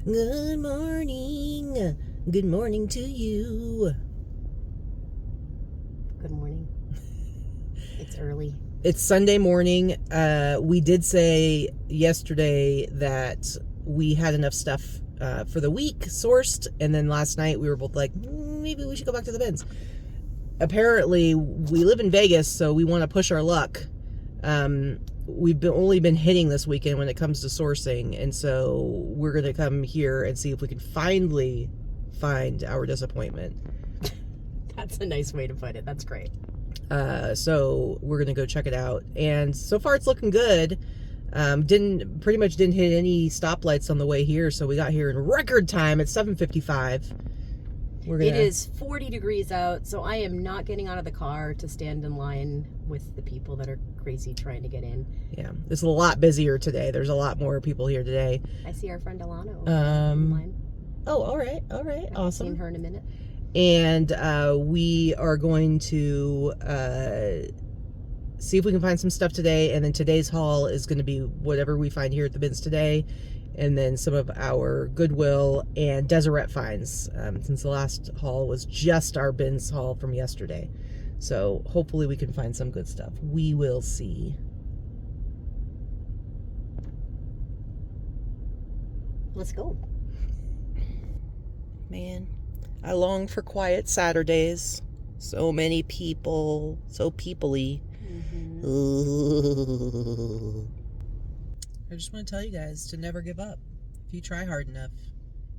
Good morning. Good morning to you. Good morning. It's early. It's Sunday morning. We did say yesterday that we had enough stuff for the week sourced, and then last night we were both like, maybe we should go back to the bins. Apparently, we live in Vegas, so we want to push our luck. We've only been hitting this weekend when it comes to sourcing, and so we're going to come here and see if we can finally find our disappointment. That's a nice way to put it. That's great. So we're going to go check it out, and so far it's looking good. Pretty much didn't hit any stoplights on the way here, so we got here in record time at 7:55. It is 40 degrees out, so I am not getting out of the car to stand in line with the people that are crazy trying to get in. Yeah, it's a lot busier today. There's a lot more people here today. I see our friend Alano in line. Oh, all right, awesome. Haven't seen her in a minute. And we are going to see if we can find some stuff today, and then today's haul is going to be whatever we find here at the bins today, and then some of our Goodwill and Deseret finds, since the last haul was just our bins haul from yesterday. So hopefully we can find some good stuff. We will see. Let's go. Man, I long for quiet Saturdays. So many people, so people-y. Ooh. I just want to tell you guys to never give up. If you try hard enough,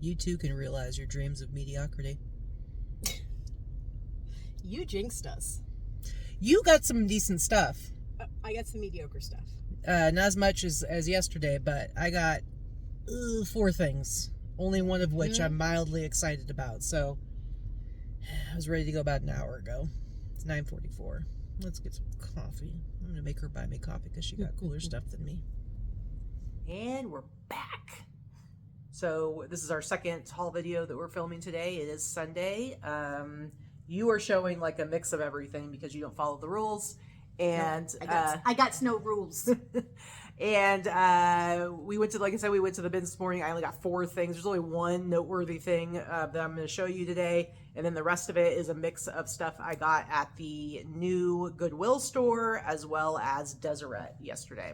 you too can realize your dreams of mediocrity. You jinxed us. You got some decent stuff. I got some mediocre stuff. Not as much as yesterday, but I got 4 things. Only one of which I'm mildly excited about. So I was ready to go about an hour ago. It's 9:44. Let's get some coffee. I'm going to make her buy me coffee because she got cooler stuff than me. And we're back. So this is our second haul video that we're filming today. It is Sunday. You are showing like a mix of everything because you don't follow the rules. And I got no rules. And we went to, like I said, we went to the bins this morning. I only got 4 things. There's only one noteworthy thing that I'm going to show you today. And then the rest of it is a mix of stuff I got at the new Goodwill store as well as Deseret yesterday.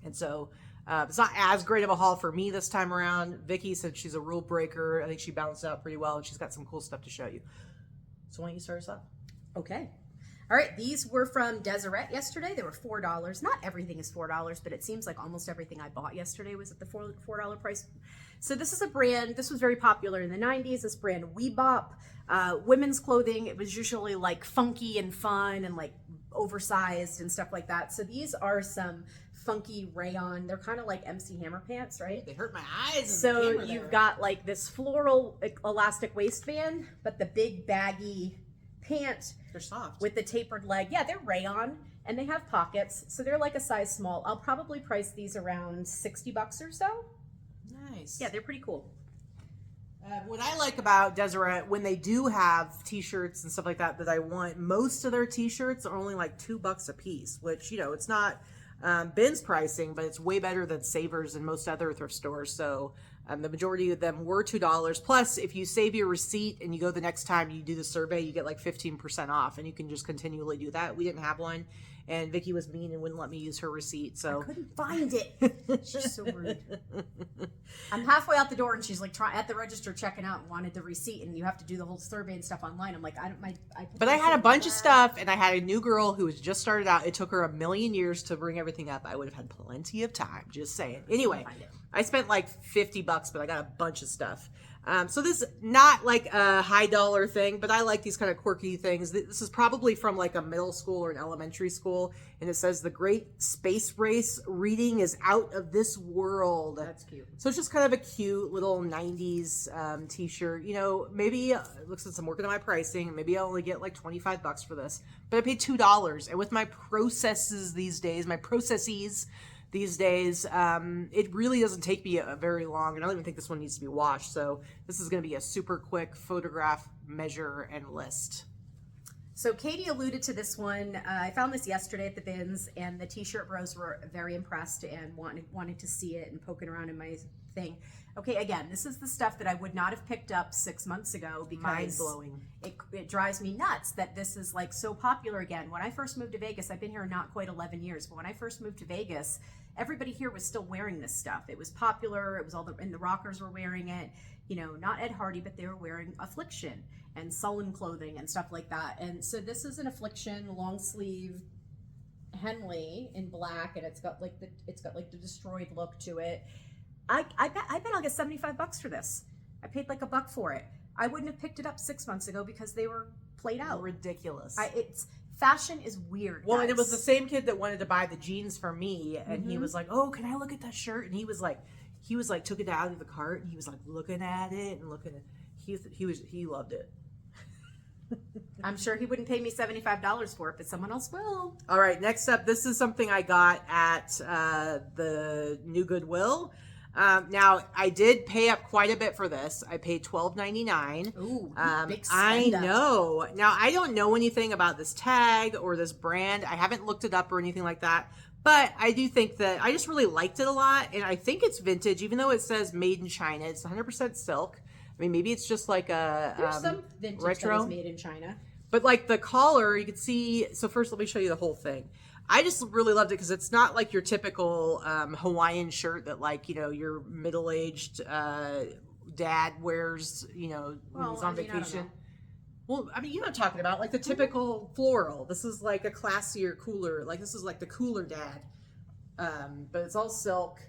And so it's not as great of a haul for me this time around. Vikki said she's a rule breaker. I think she balanced out pretty well, and she's got some cool stuff to show you. So why don't you start us off? Okay. All right, these were from Deseret yesterday. They were $4. Not everything is $4, but it seems like almost everything I bought yesterday was at the $4 price. So this is a brand, this was very popular in the 90s, this brand Weebop. Women's clothing, it was usually like funky and fun and like oversized and stuff like that. So these are some funky rayon. They're kind of like MC Hammer pants, right? They hurt my eyes. So you've got like this floral elastic waistband, but the big baggy pant. They're soft. With the tapered leg. Yeah, they're rayon and they have pockets. So they're like a size small. I'll probably price these around $60 or so. Nice. Yeah, they're pretty cool. What I like about Deseret, when they do have t-shirts and stuff like that I want, most of their t-shirts are only like $2 a piece, which, you know, it's not bins pricing, but it's way better than Savers and most other thrift stores. So the majority of them were $2. Plus, if you save your receipt and you go the next time you do the survey, you get like 15% off, and you can just continually do that. We didn't have one, and Vikki was mean and wouldn't let me use her receipt. So I couldn't find it. She's so rude. I'm halfway out the door, and she's like at the register checking out and wanted the receipt, and you have to do the whole survey and stuff online. I'm like, But I had a bunch of stuff, and I had a new girl who was just started out. It took her a million years to bring everything up. I would have had plenty of time, just saying. Anyway, I spent like $50, but I got a bunch of stuff. So this is not like a high dollar thing, but I like these kind of quirky things. This is probably from like a middle school or an elementary school, and it says the great space race reading is out of this world. That's cute. So it's just kind of a cute little 90s t-shirt. You know, maybe it looks like I'm working on my pricing. Maybe I'll only get like $25 for this, but I paid $2. And with my processes these days, it really doesn't take me very long, and I don't even think this one needs to be washed. So this is going to be a super quick photograph, measure, and list. So Katy alluded to this one. I found this yesterday at the bins, and the t-shirt bros were very impressed and wanted to see it and poking around in my thing. Okay, again, this is the stuff that I would not have picked up 6 months ago because mind-blowing. It drives me nuts that this is like so popular again. When I first moved to Vegas, I've been here not quite 11 years, but when I first moved to Vegas, everybody here was still wearing this stuff. It was popular. It was and the rockers were wearing it. You know, not Ed Hardy, but they were wearing Affliction and Sullen clothing and stuff like that. And so this is an Affliction long sleeve Henley in black, and it's got like the destroyed look to it. I bet I'll get $75 for this. I paid like $1 for it. I wouldn't have picked it up 6 months ago because they were played out. Ridiculous. Fashion is weird. Well, guys. and it was the same kid that wanted to buy the jeans for me, and he was like, "Oh, can I look at that shirt?" And he was like, took it out of the cart, and he was like looking at it and looking at. He loved it. I'm sure he wouldn't pay me $75 for it, but someone else will. All right, next up, this is something I got at the new Goodwill. Now, I did pay up quite a bit for this. I paid $12.99. Ooh, big I spend up. know. Now, I don't know anything about this tag or this brand. I haven't looked it up or anything like that. But I do think that I just really liked it a lot. And I think it's vintage, even though it says made in China. It's 100% silk. I mean, maybe it's just like a There's some vintage retro. that is made in China. But like the collar, you can see. So first, let me show you the whole thing. I just really loved it because it's not like your typical Hawaiian shirt that like, you know, your middle-aged dad wears, you know, when he's on vacation. Well, I mean, you know what I'm talking about, like the typical floral. This is like a classier, cooler, like this is like the cooler dad. But it's all silk.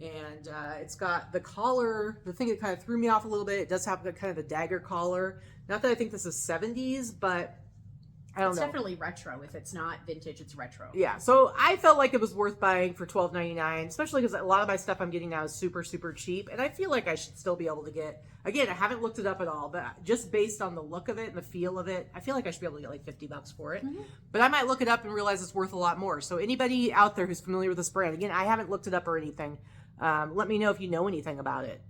And it's got the collar, the thing that kind of threw me off a little bit. It does have kind of the dagger collar. Not that I think this is 70s, but I don't know. It's definitely retro. If it's not vintage, it's retro. Yeah, so I felt like it was worth buying for $12.99, especially because a lot of my stuff I'm getting now is super, super cheap. And I feel like I should still be able to get, again, I haven't looked it up at all, but just based on the look of it and the feel of it, I feel like I should be able to get like $50 for it. But I might look it up and realize it's worth a lot more. So anybody out there who's familiar with this brand, again, I haven't looked it up or anything. Let me know if you know anything about it.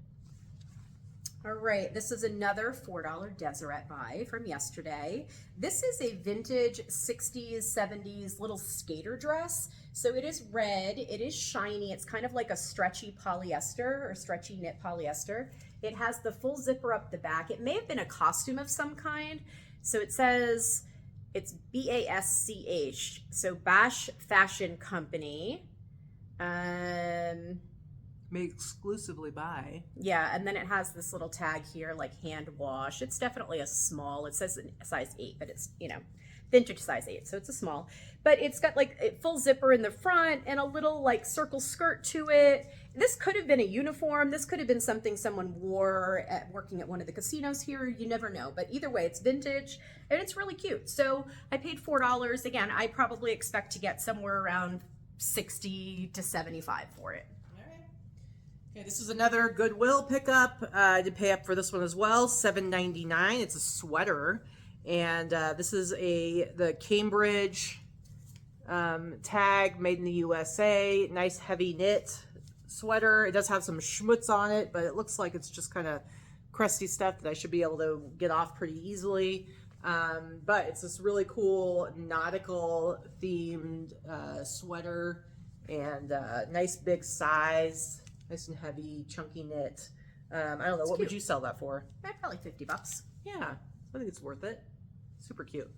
All right, this is another $4 Deseret buy from yesterday. This is a vintage 60s, 70s little skater dress. So it is red, it is shiny, it's kind of like a stretchy polyester or stretchy knit polyester. It has the full zipper up the back. It may have been a costume of some kind. So it says it's BASCH, so Bash Fashion Company. Made exclusively by. Yeah, and then it has this little tag here, like hand wash. It's definitely a small. It says a size 8, but it's, you know, vintage size 8, so it's a small. But it's got like a full zipper in the front and a little like circle skirt to it. This could have been a uniform. This could have been something someone wore at working at one of the casinos here. You never know. But either way, it's vintage and it's really cute. So I paid $4. Again, I probably expect to get somewhere around 60 to 75 for it. Okay, this is another Goodwill pickup. I did pay up for this one as well, $7.99. It's a sweater, and this is the Cambridge tag, made in the USA. Nice heavy knit sweater. It does have some schmutz on it, but it looks like it's just kind of crusty stuff that I should be able to get off pretty easily. But it's this really cool nautical themed sweater, and nice big size. Nice and heavy, chunky knit. I don't know. What would you sell that for? Probably $50. Yeah, I think it's worth it. Super cute.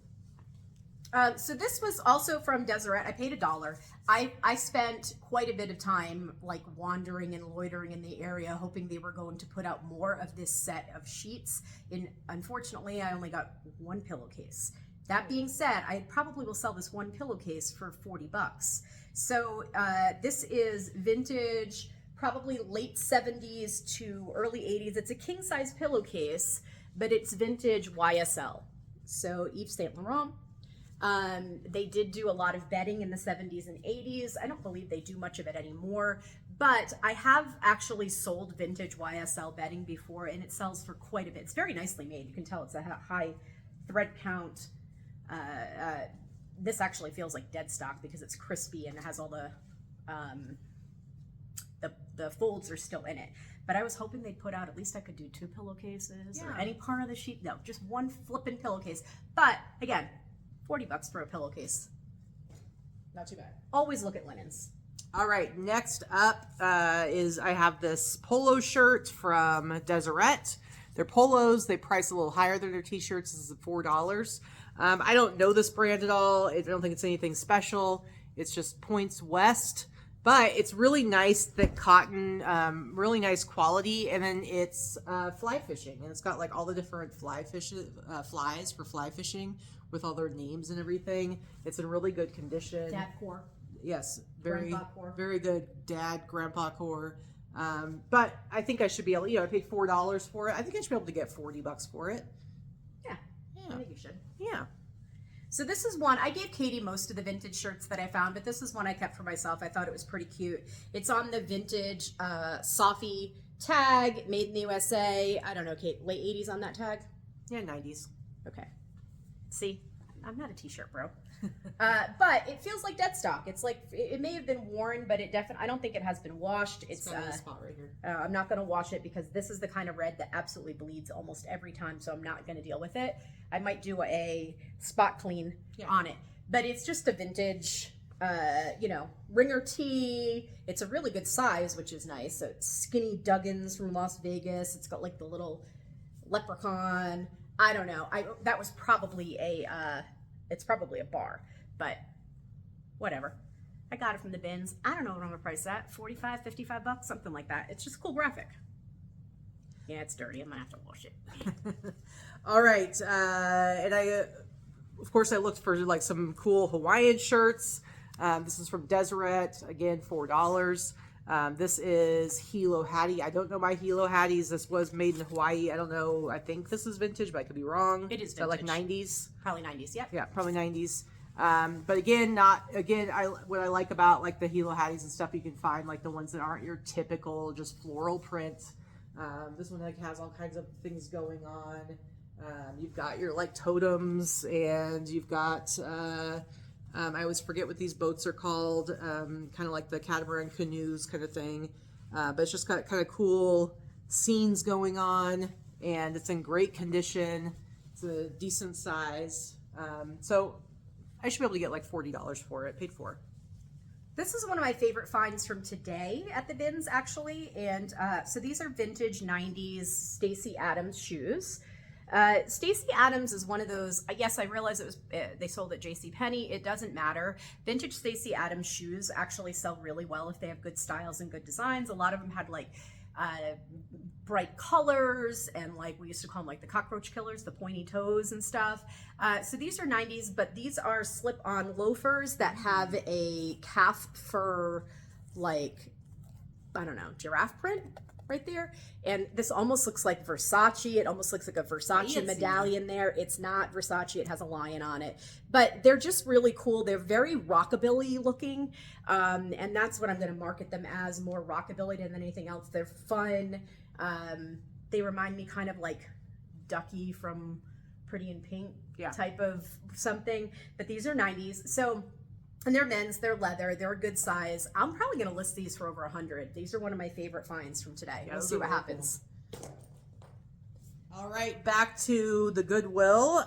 So this was also from Deseret. I paid $1. I spent quite a bit of time like wandering and loitering in the area, hoping they were going to put out more of this set of sheets. Unfortunately, I only got one pillowcase. That being said, I probably will sell this one pillowcase for $40. So this is vintage, probably late 70s to early 80s. It's a king size pillowcase, but it's vintage YSL. So Yves Saint Laurent. They did do a lot of bedding in the 70s and 80s. I don't believe they do much of it anymore, but I have actually sold vintage YSL bedding before, and it sells for quite a bit. It's very nicely made. You can tell it's a high thread count. This actually feels like dead stock because it's crispy and it has all the folds are still in it. But I was hoping they'd put out, at least I could do 2 pillowcases or any part of the sheet. No, just one flippin' pillowcase. But again, $40 for a pillowcase. Not too bad. Always look at linens. All right, next up is I have this polo shirt from Deseret. They're polos. They price a little higher than their t-shirts. This is $4. I don't know this brand at all. I don't think it's anything special. It's just Points West. But it's really nice, thick cotton, really nice quality. And then it's fly fishing. And it's got like all the different flies for fly fishing with all their names and everything. It's in really good condition. Dad core. Yes, very, Grandpa core. very good dad, grandpa core. But I think I should be able, I paid $4 for it. I think I should be able to get $40 for it. Yeah, I think you should. Yeah. So this is one, I gave Katy most of the vintage shirts that I found, but this is one I kept for myself. I thought it was pretty cute. It's on the vintage Sofie tag, made in the USA. I don't know, Kate, late 80s on that tag? Yeah, 90s. Okay. See, I'm not a t-shirt bro. But it feels like dead stock. It's like, it may have been worn, but it definitely, I don't think it has been washed. It's got a spot right here. I'm not going to wash it because this is the kind of red that absolutely bleeds almost every time, so I'm not going to deal with it. I might do a spot clean on it, but it's just a vintage, ringer tee. It's a really good size, which is nice. So it's skinny Duggins from Las Vegas. It's got like the little leprechaun. I don't know. That was probably it's probably a bar, but whatever. I got it from the bins. I don't know what I'm gonna price that. 45, 55 bucks, something like that. It's just a cool graphic. Yeah, it's dirty. I'm gonna have to wash it. All right, and of course, I looked for like some cool Hawaiian shirts. This is from Deseret, again, $4. This is Hilo Hattie. I don't know my Hilo Hatties. This was made in Hawaii. I don't know. I think this is vintage, but I could be wrong. It is vintage. So like 90s. Probably 90s. Yep. Yeah, probably 90s. But again, what I like about like the Hilo Hatties and stuff, you can find like the ones that aren't your typical just floral print. This one like has all kinds of things going on. You've got your like totems, and you've got I always forget what these boats are called, kind of like the catamaran canoes kind of thing. But it's just got kind of cool scenes going on, and it's in great condition. It's a decent size. So I should be able to get like $40 for it, paid for. This is one of my favorite finds from today at the bins, actually. And so these are vintage 90s Stacey Adams shoes. Stacey Adams is one of those, yes, I realize it was, they sold at JCPenney. It doesn't matter. Vintage Stacey Adams shoes actually sell really well if they have good styles and good designs. A lot of them had like bright colors, and like we used to call them like the cockroach killers, the pointy toes and stuff. So these are 90s, but these are slip-on loafers that have a calf fur, like, I don't know, giraffe print right there. And this almost looks like Versace. It almost looks like a Versace medallion there. It's not Versace. It has a lion on it. But they're just really cool. They're very rockabilly looking. And that's what I'm going to market them as, more rockabilly than anything else. They're fun. They remind me kind of like Ducky from Pretty in Pink type of something. But these are 90s. So... and they're men's, they're leather, they're a good size. I'm probably going to list these for over 100. These are one of my favorite finds from today. We'll see what happens. All right, back to the Goodwill.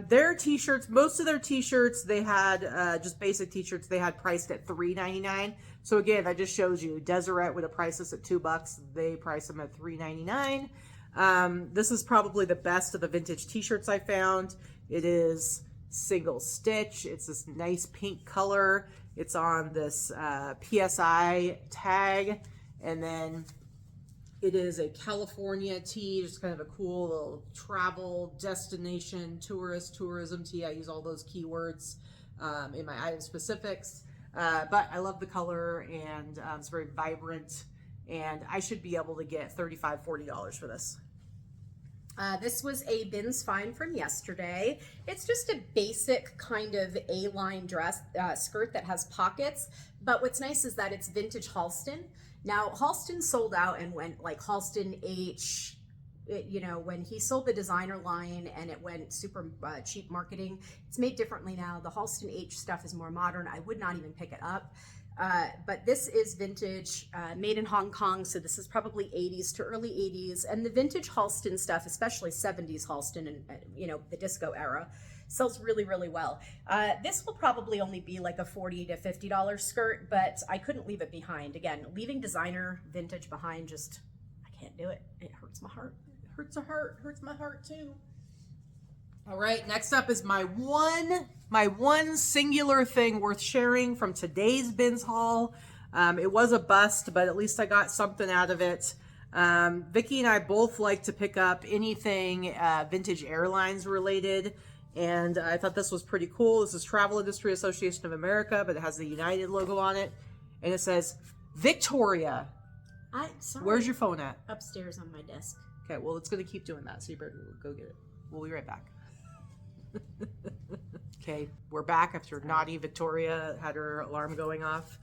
Their t-shirts, most of their t-shirts, they had just basic t-shirts, they had priced at $3.99. So again, that just shows you Deseret would have priced this at $2. They price them at $3.99. This is probably the best of the vintage t-shirts I found. It is single stitch. It's this nice pink color. It's on this PSI tag, and then it is a California tee, just kind of a cool little travel destination tourism tee. I use all those keywords in my item specifics, but I love the color, and it's very vibrant, and I should be able to get $35, $40 for this. This was a bins find from yesterday. It's just a basic kind of A-line dress skirt that has pockets, but what's nice is that it's vintage Halston. Now, Halston sold out and went like Halston H, when he sold the designer line and it went super cheap marketing. It's made differently now. The Halston H stuff is more modern. I would not even pick it up. But this is vintage, made in Hong Kong, so this is probably 80s to early 80s. And the vintage Halston stuff, especially 70s Halston and, the disco era, Sells really, really well. This will probably only be like a $40 to $50 skirt, but I couldn't leave it behind. Again, leaving designer vintage behind, just, I can't do it. It hurts my heart. It hurts my heart too. All right, next up is my one singular thing worth sharing from today's bins haul. It was a bust, but at least I got something out of it. Vikki and I both like to pick up anything vintage airlines related, and I thought this was pretty cool. This is Travel Industry Association of America, but it has the United logo on it, and it says Victoria. Sorry. Where's your phone at? Upstairs on my desk. Okay, well, it's going to keep doing that, so you better go get it. We'll be right back. Okay, we're back after naughty Victoria had her alarm going off.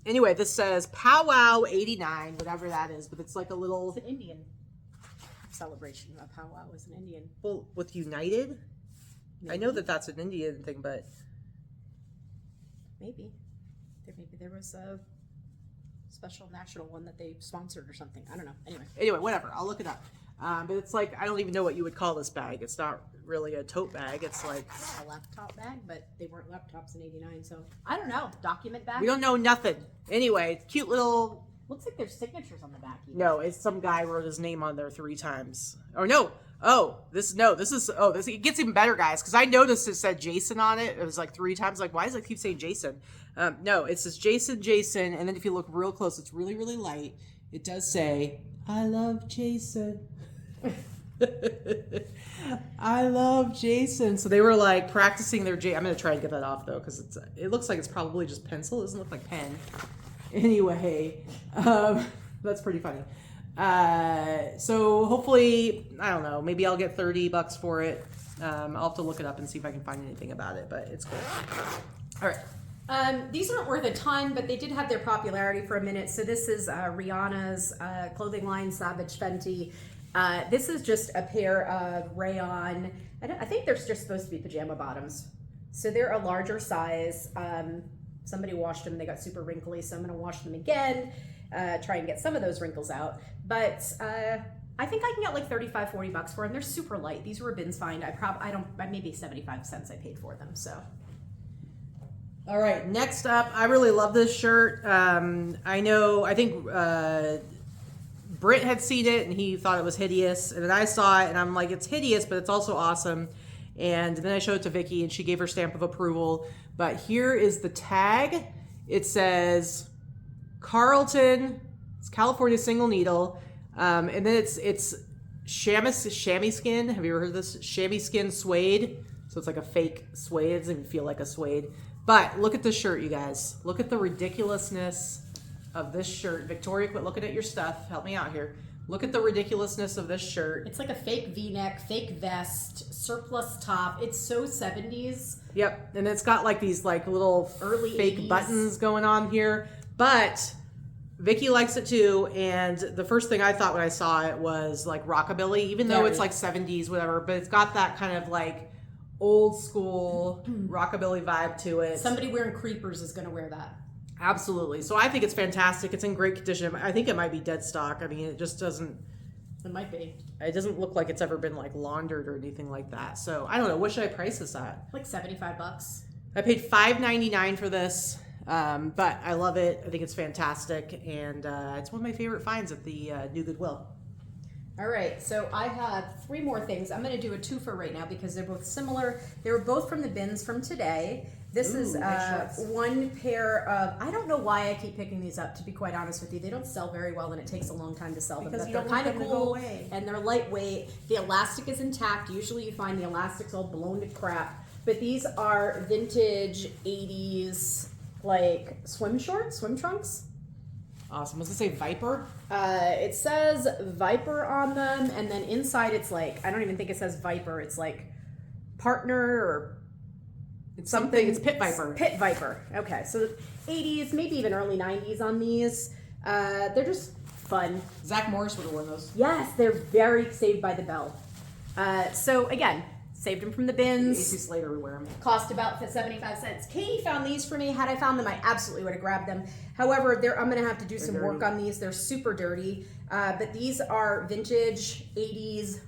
Anyway, this says Powwow 89, whatever that is, but it's like a little... It's an Indian celebration. A powwow is an Indian. Well, with United? Maybe. I know that that's an Indian thing, but... Maybe there was a special national one that they sponsored or something. I don't know. Anyway, whatever. I'll look it up. But it's like, I don't even know what you would call this bag. It's not really a tote bag. It's like... a laptop bag, but they weren't laptops in 89, so... I don't know. Document bag? We don't know nothing. Anyway, cute little... Looks like there's signatures on the back. Even. No, it's some guy wrote his name on there 3 times. Or no. This it gets even better, guys, because I noticed it said Jason on it. It was like 3 times. Like, why does it keep saying Jason? No, it says Jason, and then if you look real close, it's really, really light. It does say, I love Jason. I love Jason. So they were like practicing their I'm going to try and get that off though, because it looks like it's probably just pencil. It doesn't look like pen. Anyway, that's pretty funny. So hopefully, I don't know, maybe I'll get $30 for it. I'll have to look it up and see if I can find anything about it, but it's cool. All right. These aren't worth a ton, but they did have their popularity for a minute. So this is Rihanna's clothing line, Savage Fenty. This is just a pair of rayon. I think they're just supposed to be pajama bottoms. So they're a larger size. Somebody washed them. They got super wrinkly, so I'm going to wash them again, try and get some of those wrinkles out. But I think I can get like $35-$40 for them. They're super light. These were a bins find. Maybe 75 cents I paid for them, so... All right, next up, I really love this shirt. I think Britt had seen it and he thought it was hideous. And then I saw it and I'm like, it's hideous, but it's also awesome. And then I showed it to Vikki and she gave her stamp of approval. But here is the tag. It says Carlton, it's California single needle. And then it's chamois skin. Have you ever heard of this? Chamois skin suede. So it's like a fake suede. It doesn't even feel like a suede. But look at this shirt, you guys. Look at the ridiculousness of this shirt. Victoria, quit looking at your stuff. Help me out here. Look at the ridiculousness of this shirt. It's like a fake V-neck, fake vest, surplus top. It's so 70s. Yep, and it's got like these like little early fake 80s buttons going on here. But Vikki likes it too, and the first thing I thought when I saw it was like rockabilly, even though it's like 70s, whatever, but it's got that kind of like old school rockabilly vibe to it. Somebody wearing creepers is going to wear that. Absolutely. So I think it's fantastic. It's in great condition. I think it might be dead stock. I mean, it just doesn't... It might be. It doesn't look like it's ever been like laundered or anything like that. So I don't know. What should I price this at? Like $75. I paid $5.99 for this, but I love it. I think it's fantastic. And it's one of my favorite finds at the New Goodwill. All right, so I have 3 more things. I'm going to do a twofer right now because they're both similar. They were both from the bins from today. This is nice one pair of, I don't know why I keep picking these up, to be quite honest with you. They don't sell very well and it takes a long time to sell them. Because but you they're don't want kind of them to go cool away. and they're lightweight. The elastic is intact. Usually you find the elastic's all blown to crap. But these are vintage 80s like swim shorts, swim trunks. Awesome. Does it say Viper? It says Viper on them, and then inside it's like, I don't even think it says Viper. It's like partner or It's something. It's Pit Viper. Pit Viper. Okay, so 80s, maybe even early 90s on these. They're just fun. Zach Morris would have worn those. Yes, they're very Saved by the Bell. So again, saved them from the bins. AC Slater would wear them. Cost about 75 cents. Katie found these for me. Had I found them, I absolutely would have grabbed them. However, I'm going to have to do some work on these. They're super dirty. But these are vintage 80s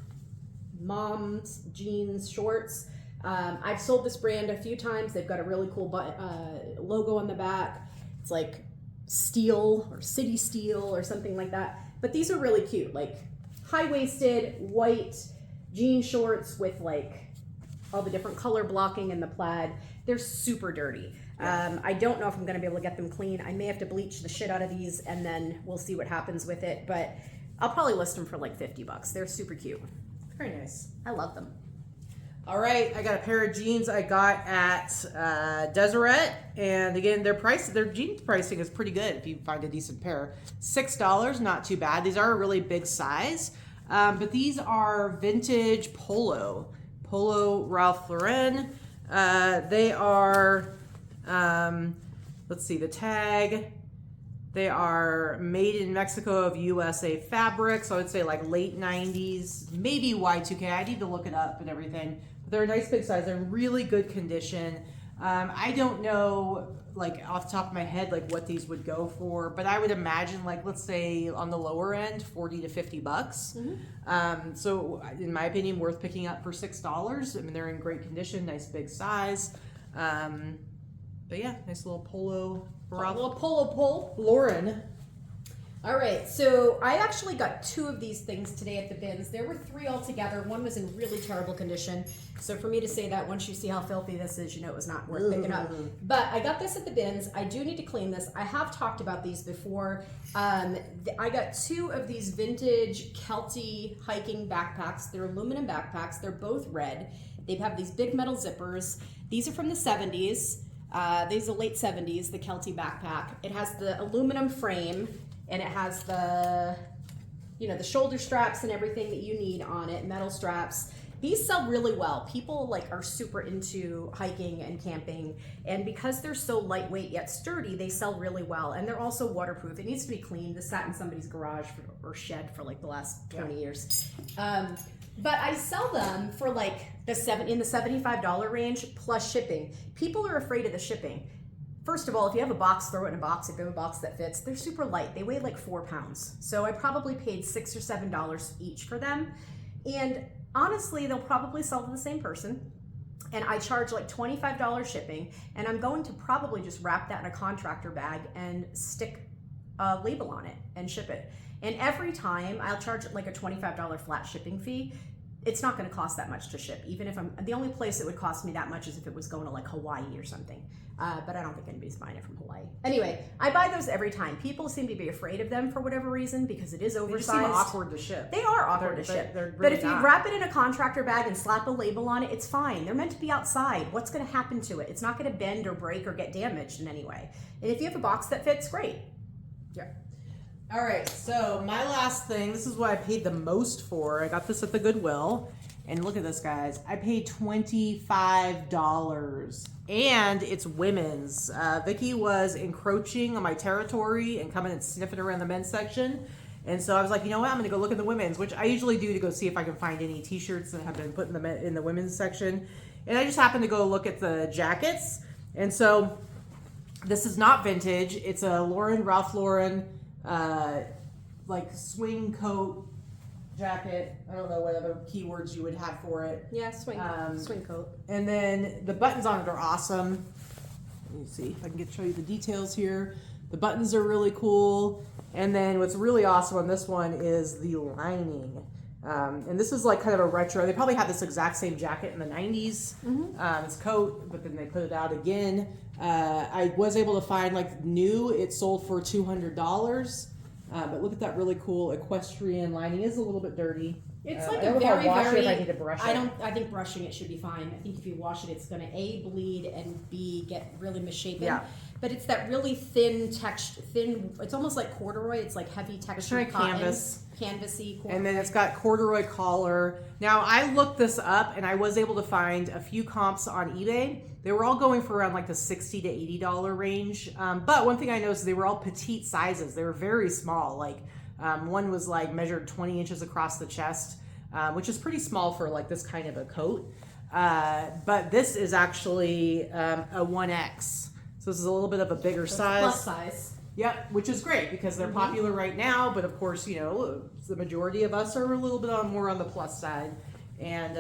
mom's jeans shorts. I've sold this brand a few times. They've got a really cool logo on the back. It's like steel or city steel or something like that. But these are really cute, like high-waisted white jean shorts with like all the different color blocking and the plaid. They're super dirty. I don't know if I'm gonna be able to get them clean. I may have to bleach the shit out of these and then we'll see what happens with it. But I'll probably list them for like $50. They're super cute. Very nice. I love them. All right, I got a pair of jeans I got at Deseret, and again, their jeans pricing is pretty good if you find a decent pair. $6, not too bad. These are a really big size, but these are vintage Polo Ralph Lauren. They are, let's see, the tag. They are made in Mexico of USA fabric, so I would say like late 90s, maybe Y2K. I need to look it up and everything. But they're a nice big size. They're in really good condition. I don't know, like off the top of my head, like what these would go for, but I would imagine, like, let's say on the lower end, $40 to $50. Mm-hmm. So in my opinion, worth picking up for $6. I mean, they're in great condition, nice big size. But yeah, nice little polo. A little polo. Lauren. All right, so I actually got 2 of these things today at the bins. There were 3 altogether. One was in really terrible condition. So for me to say that, once you see how filthy this is, you know it was not worth picking up. But I got this at the bins. I do need to clean this. I have talked about these before. I got 2 of these vintage Kelty hiking backpacks. They're aluminum backpacks. They're both red. They have these big metal zippers. These are from the 70s. These are late 70s, the Kelty backpack. It has the aluminum frame. And it has the, you know, the shoulder straps and everything that you need on it, metal straps. These sell really well. People like are super into hiking and camping, and because they're so lightweight yet sturdy, they sell really well. And they're also waterproof. It needs to be cleaned. This sat in somebody's garage or shed for like the last 20 years. But I sell them for like in the $75 range plus shipping. People are afraid of the shipping. First of all, if you have a box, throw it in a box. If you have a box that fits, they're super light. They weigh like 4 pounds. So I probably paid $6 or $7 each for them. And honestly, they'll probably sell to the same person. And I charge like $25 shipping. And I'm going to probably just wrap that in a contractor bag and stick a label on it and ship it. And every time I'll charge like a $25 flat shipping fee. It's not going to cost that much to ship. Even if the only place it would cost me that much is if it was going to like Hawaii or something. But I don't think anybody's buying it from Hawaii. Anyway, I buy those every time. People seem to be afraid of them for whatever reason because it is oversized. They just seem awkward to ship. They are awkward to ship. But if you wrap it in a contractor bag and slap a label on it, it's fine. They're meant to be outside. What's going to happen to it? It's not going to bend or break or get damaged in any way. And if you have a box that fits, great. Yeah. All right, so my last thing, this is what I paid the most for. I got this at the Goodwill. And look at this, guys. I paid $25. And it's women's. Vikki was encroaching on my territory and coming and sniffing around the men's section. And so I was like, you know what? I'm going to go look at the women's, which I usually do to go see if I can find any t-shirts that have been put in the women's section. And I just happened to go look at the jackets. And so this is not vintage. It's a Ralph Lauren, like swing coat jacket. I don't know what other keywords you would have for it. Yeah, swing coat. And then the buttons on it are awesome. Let me see if I can show you the details here. The buttons are really cool. And then what's really awesome on this one is the lining. And this is like kind of a retro. They probably had this exact same jacket in the 90s. Mm-hmm. It's coat, but then they put it out again. I was able to find like new. It sold for $200. But look at that really cool equestrian lining. It is a little bit dirty. It's like a very, very. I need to brush it. I think brushing it should be fine. I think if you wash it, it's going to A, bleed, and B, get really misshapen. Yeah. But it's that really thin texture, it's almost like corduroy. It's like heavy texture cotton. Canvasy. Corduroy. And then it's got corduroy collar. Now, I looked this up, and I was able to find a few comps on eBay. They were all going for around like the $60 to $80 range. But one thing I noticed, they were all petite sizes. They were very small. Like one was like measured 20 inches across the chest, which is pretty small for like this kind of a coat. But this is actually a 1X. So this is a little bit of a bigger size. Plus size. Yep, which is great because they're popular right now. But of course, you know, the majority of us are a little bit more on the plus side. And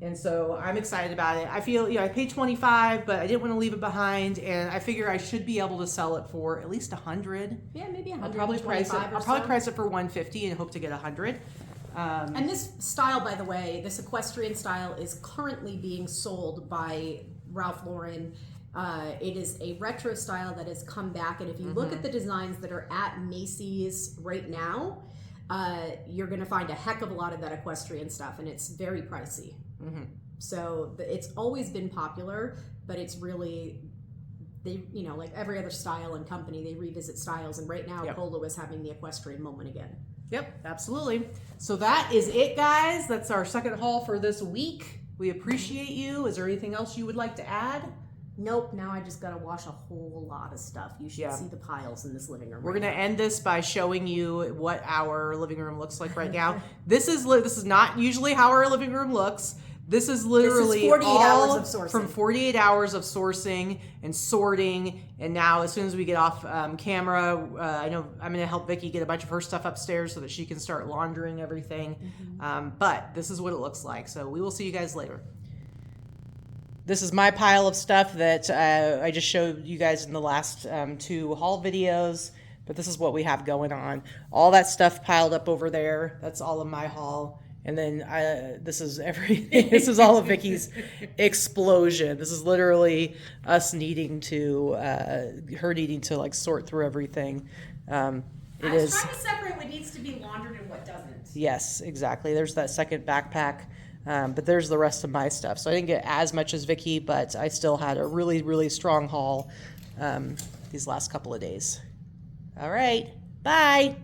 And so I'm excited about it. I feel, I paid $25, but I didn't want to leave it behind, and I figure I should be able to sell it for at least $100. Yeah, maybe $100. I'll probably price it for $150 and hope to get $100. And this style, by the way, this equestrian style is currently being sold by Ralph Lauren. It is a retro style that has come back, and if you look at the designs that are at Macy's right now, you're going to find a heck of a lot of that equestrian stuff, and it's very pricey. So it's always been popular, but it's really, they, like every other style and company, they revisit styles, and right now Polo is having the equestrian moment again. Yep, absolutely. So that is it, guys. That's our second haul for this week. We appreciate you. Is there anything else you would like to add? Nope, now I just gotta wash a whole lot of stuff. You should see the piles in this living room. We're gonna end this by showing you what our living room looks like right now. This is not usually how our living room looks. This is literally 48 hours of sourcing. From 48 hours of sourcing and sorting. And now, as soon as we get off camera, I know I'm going to help Vikki get a bunch of her stuff upstairs so that she can start laundering everything. But this is what it looks like. So we will see you guys later. This is my pile of stuff that I just showed you guys in the last 2 haul videos. But this is what we have going on. All that stuff piled up over there. That's all of my haul. And then this is everything. This is all of Vikki's explosion. This is literally us needing to, her needing to like sort through everything. I was trying to separate what needs to be laundered and what doesn't. Yes, exactly. There's that second backpack. But there's the rest of my stuff. So I didn't get as much as Vikki, but I still had a really, really strong haul these last couple of days. All right. Bye.